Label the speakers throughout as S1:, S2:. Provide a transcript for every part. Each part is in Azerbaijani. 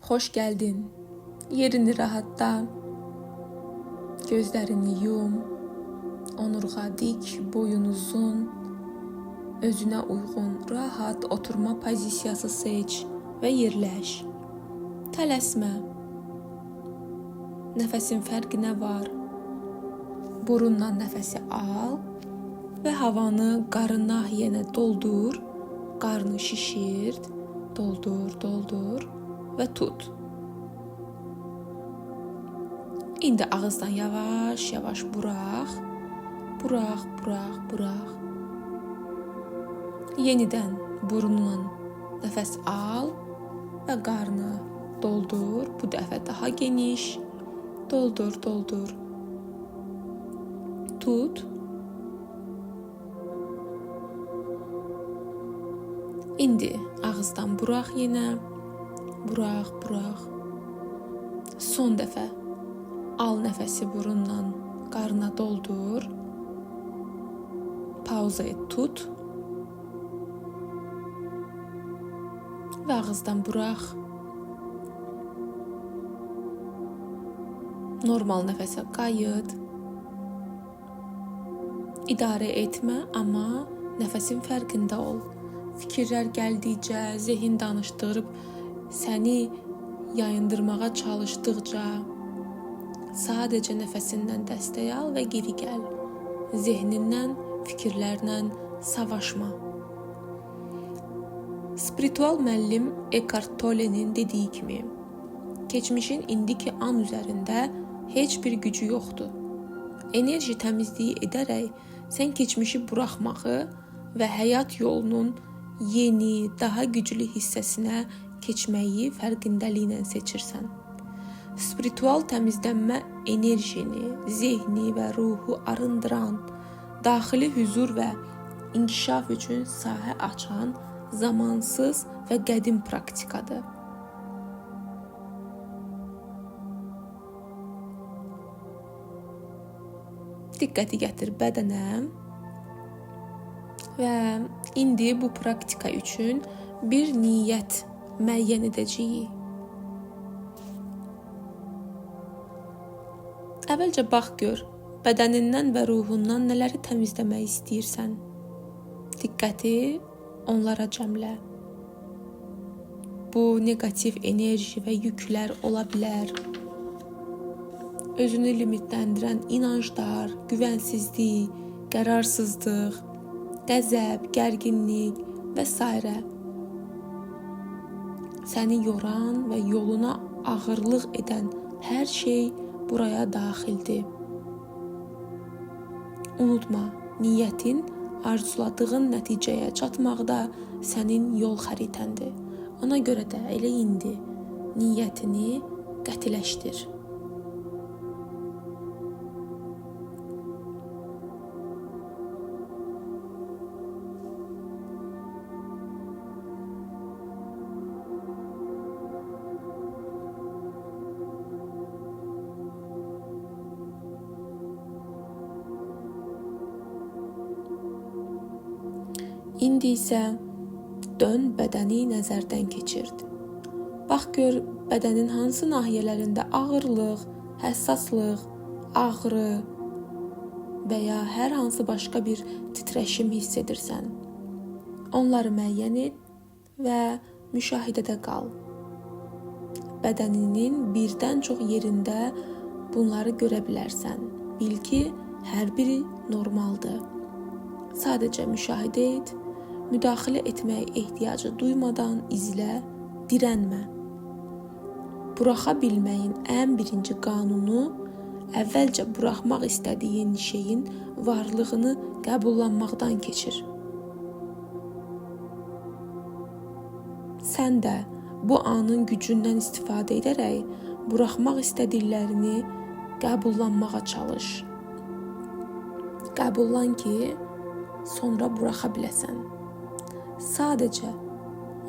S1: Xoş gəldin. Yerini rahatla. Gözlərini yum. Onurğa dik, boyun uzun. Özünə uyğun, rahat oturma pozisiyası seç və yerləş. Tələsmə. Nəfəsin fərqinə var. Burundan nəfəsi al və havanı qarın nahiyənə doldur. Qarnı şişirt, doldur və tut. İndi ağızdan yavaş-yavaş burax. Burax. Yenidən burunla nəfəs al və qarnı doldur. Bu dəfə daha geniş. Doldur. Tut. İndi ağızdan burax yenə. Burax. Son dəfə al nəfəsi burundan qarına doldur. Pauza et, tut. Və ağızdan burax. Normal nəfəsə qayıt. İdarə etmə, amma nəfəsin fərqində ol. Fikirlər gəldikcə, zehin danışdırıb səni yayındırmağa çalışdıqca sadəcə nəfəsindən dəstək al və geri gəl. Zehnindən, fikirlərlə savaşma. Spiritual müəllim Eckhart Tolle'nin dediyi kimi, keçmişin indiki an üzərində heç bir gücü yoxdur. Enerji təmizliyi edərək sən keçmişi buraxmağı və həyat yolunun yeni, daha güclü hissəsinə keçməyi fərqindəliklə seçirsən. Spiritual təmizlənmə enerjini, zehni və ruhu arındıran, daxili huzur və inkişaf üçün sahə açan zamansız və qədim praktikadır. Diqqəti gətir bədənə və indi bu praktika üçün bir niyyət müəyyən edəcəyik. Əvvəlcə bax gör, bədənindən və ruhundan nələri təmizləmək istəyirsən. Diqqəti onlara cəmlə. Bu negativ enerji və yüklər ola bilər. Özünü limitləndirən inanclar, güvənsizlik, qərarsızlıq, qəzəb, gərginlik və s. Səni yoran və yoluna ağırlıq edən hər şey buraya daxildir. Unutma, niyyətin arzuladığın nəticəyə çatmaqda sənin yol xəritəndir. Ona görə də elə indi niyyətini qətiləşdir. İndi isə dön bədəni nəzərdən keçirt. Bax gör bədənin hansı nahiyələrində ağırlıq, həssaslıq, ağrı və ya hər hansı başqa bir titreşim hiss edirsən. Onları müəyyən et və müşahidədə qal. Bədəninin birdən çox yerində bunları görə bilərsən. Bil ki, hər biri normaldır. Sadəcə müşahidə et. Müdaxilə etməyə ehtiyacı duymadan izlə, dirənmə. Buraxa bilməyin ən birinci qanunu əvvəlcə buraxmaq istədiyin şeyin varlığını qəbullanmaqdan keçir. Sən də bu anın gücündən istifadə edərək buraxmaq istədiklərini qəbullanmağa çalış. Qəbullan ki, sonra buraxa biləsən. Sadəcə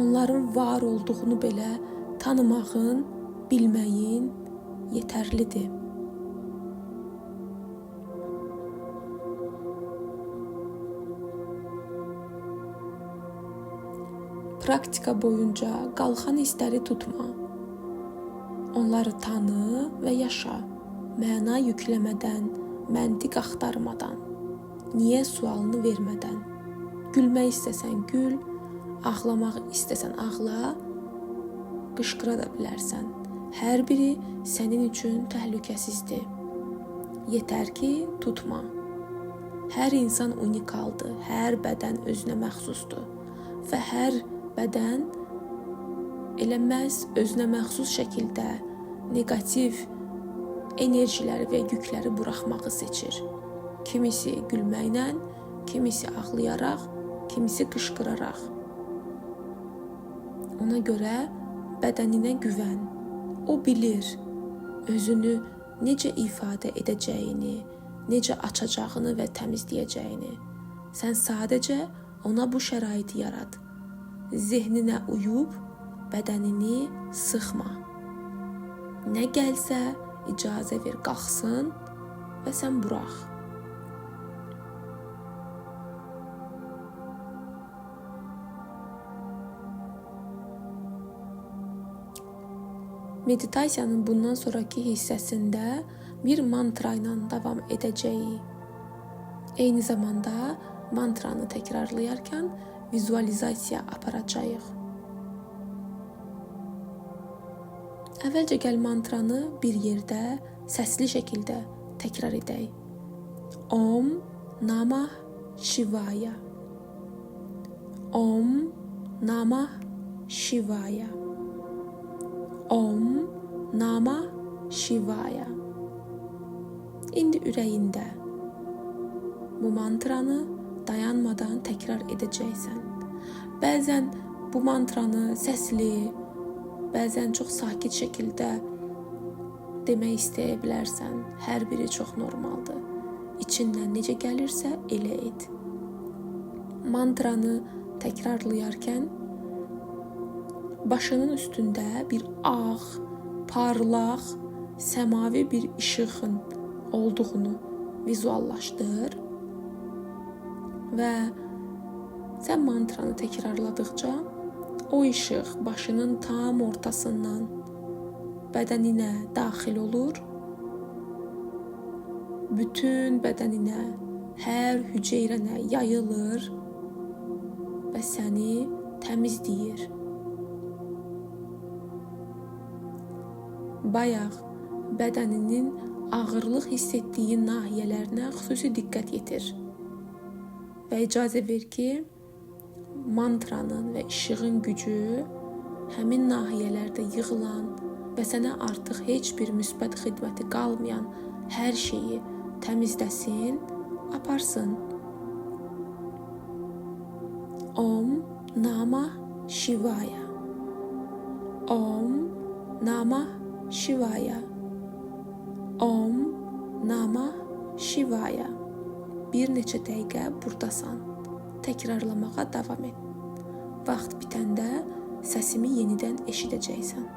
S1: onların var olduğunu belə tanımağın, bilməyin yetərlidir. Praktika boyunca qalxan hissləri tutma. Onları tanı və yaşa. Məna yükləmədən, məntiq axtarmadan, niyə sualını vermədən. Gülmək istəsən gül, ağlamaq istəsən ağla, qışqıra da bilərsən. Hər biri sənin üçün təhlükəsizdir. Yetər ki, tutma. Hər insan unikaldır, hər bədən özünə məxsusdur və hər bədən elə məhz özünə məxsus şəkildə negativ enerjiləri və yükləri buraxmağı seçir. Kimisi gülməklə, kimisi ağlayaraq, kimisi qışqıraraq. Ona görə bədəninə güvən. O bilir özünü necə ifadə edəcəyini, necə açacağını və təmizləyəcəyini. Sən sadəcə ona bu şəraiti yarat. Zehninə uyub bədənini sıxma. Nə gəlsə icazə ver qalxsın və sən burax. Meditasiyanın bundan sonraki hissəsində bir mantra ilə davam edəcəyik. Eyni zamanda mantranı təkrarlayarkən vizualizasiya aparacağıq. Əvvəlcə gəl mantranı bir yerdə səsli şəkildə təkrar edək. Om Namah Shivaya. Om Namah Shivaya. Om Namah Shivaya. İndi ürəyində bu mantranı dayanmadan təkrar edəcəksən. Bəzən bu mantranı səsli, bəzən çox sakit şəkildə demək istəyə bilərsən. Hər biri çox normaldır. İçindən necə gəlirsə elə et. Mantranı təkrarlayarkən başının üstündə bir ağ, parlaq, səmavi bir işığın olduğunu vizuallaşdır və sən mantranı təkrarladıqca o işıq başının tam ortasından bədəninə daxil olur, bütün bədəninə, hər hüceyrənə yayılır və səni təmizləyir. Bayaq bədəninin ağırlıq hiss etdiyi nahiyələrinə xüsusi diqqət yetir və icazə ver ki, mantranın və işığın gücü həmin nahiyələrdə yığılan və sənə artıq heç bir müsbət xidməti qalmayan hər şeyi təmizləsin, aparsın. Om Namah Shivaya. Om Namah Shivaya. Om Namah Shivaya. Bir neçə dəqiqə burdasan. Təkrarlamağa davam et. Vaxt bitəndə səsimi yenidən eşidəcəksən.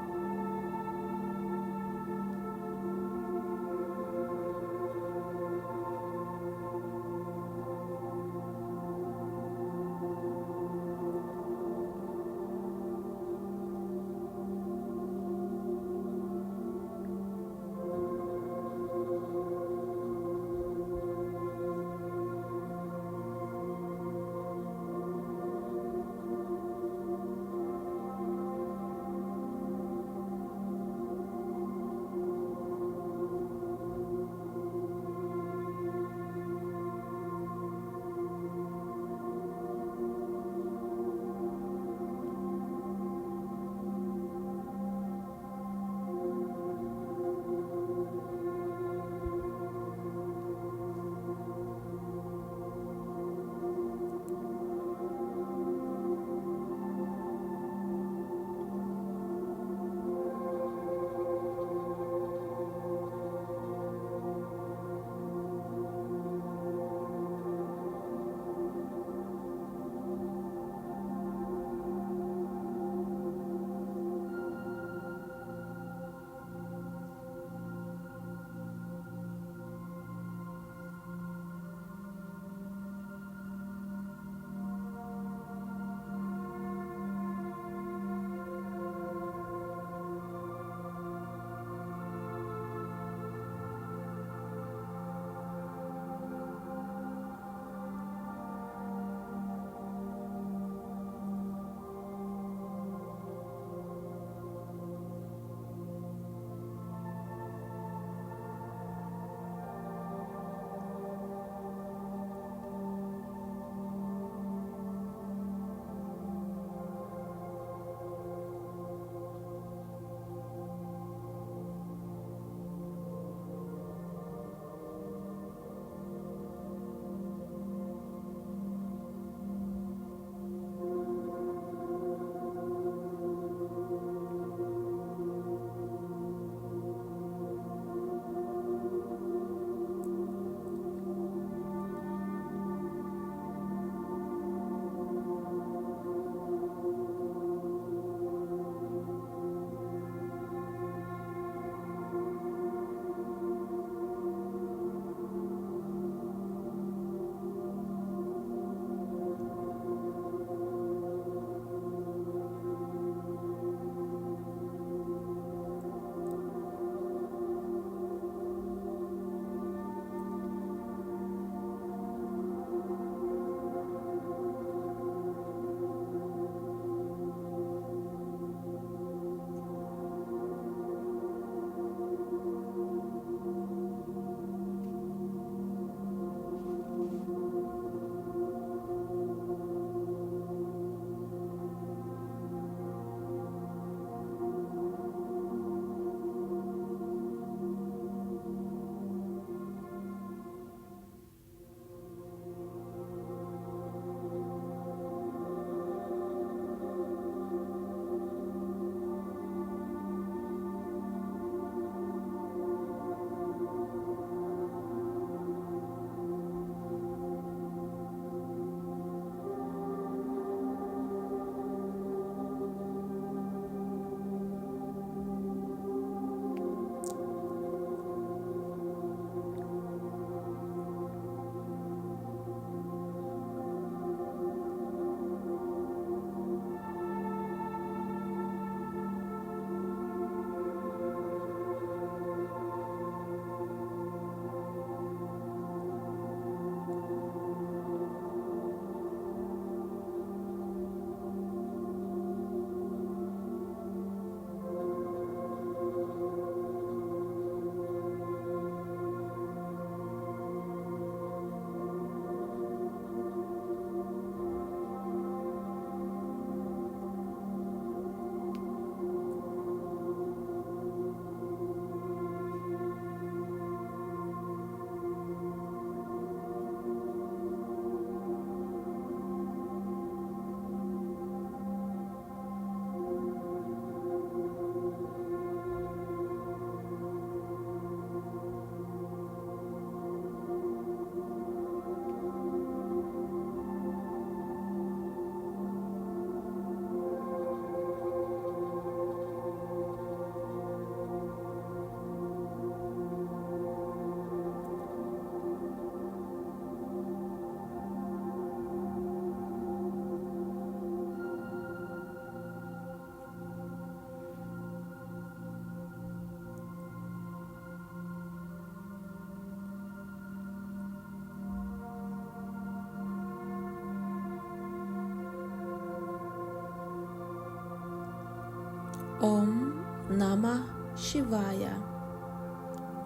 S1: Om Namah Shivaya.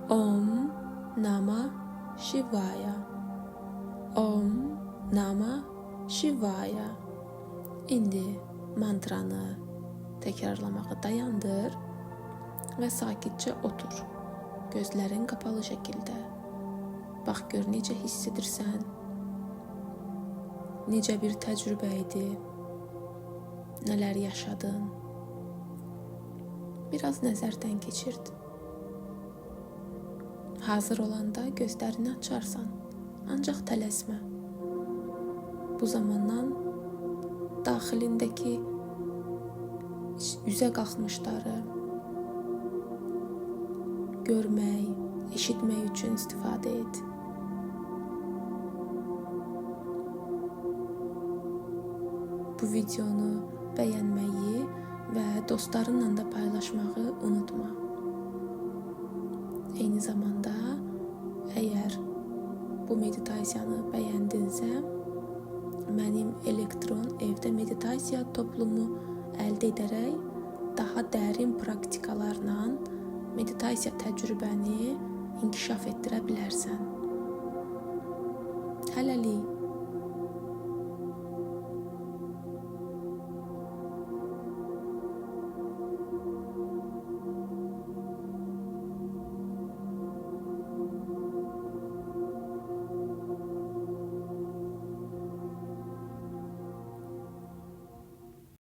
S1: Om Namah Shivaya. Om Namah Shivaya. İndi mantranı təkrarlamağı dayandır və sakitcə otur. Gözlərin qapalı şəkildə. Bax gör necə hiss edirsən. Necə bir təcrübə idi. Nələr yaşadın. Biraz nəzərdən keçird. Hazır olanda gözlərini açarsan, ancaq tələsmə. Bu zamandan daxilindəki üzə qalxmışları görmək, eşitmək üçün istifadə et. Bu videonu bəyənməyi və dostlarınla da paylaşmağı unutma. Eyni zamanda əgər bu meditasiyanı bəyəndinsə, mənim elektron evdə meditasiya toplumu əldə edərək daha dərin praktikalarla meditasiya təcrübəni inkişaf etdirə bilərsən. Hələlik.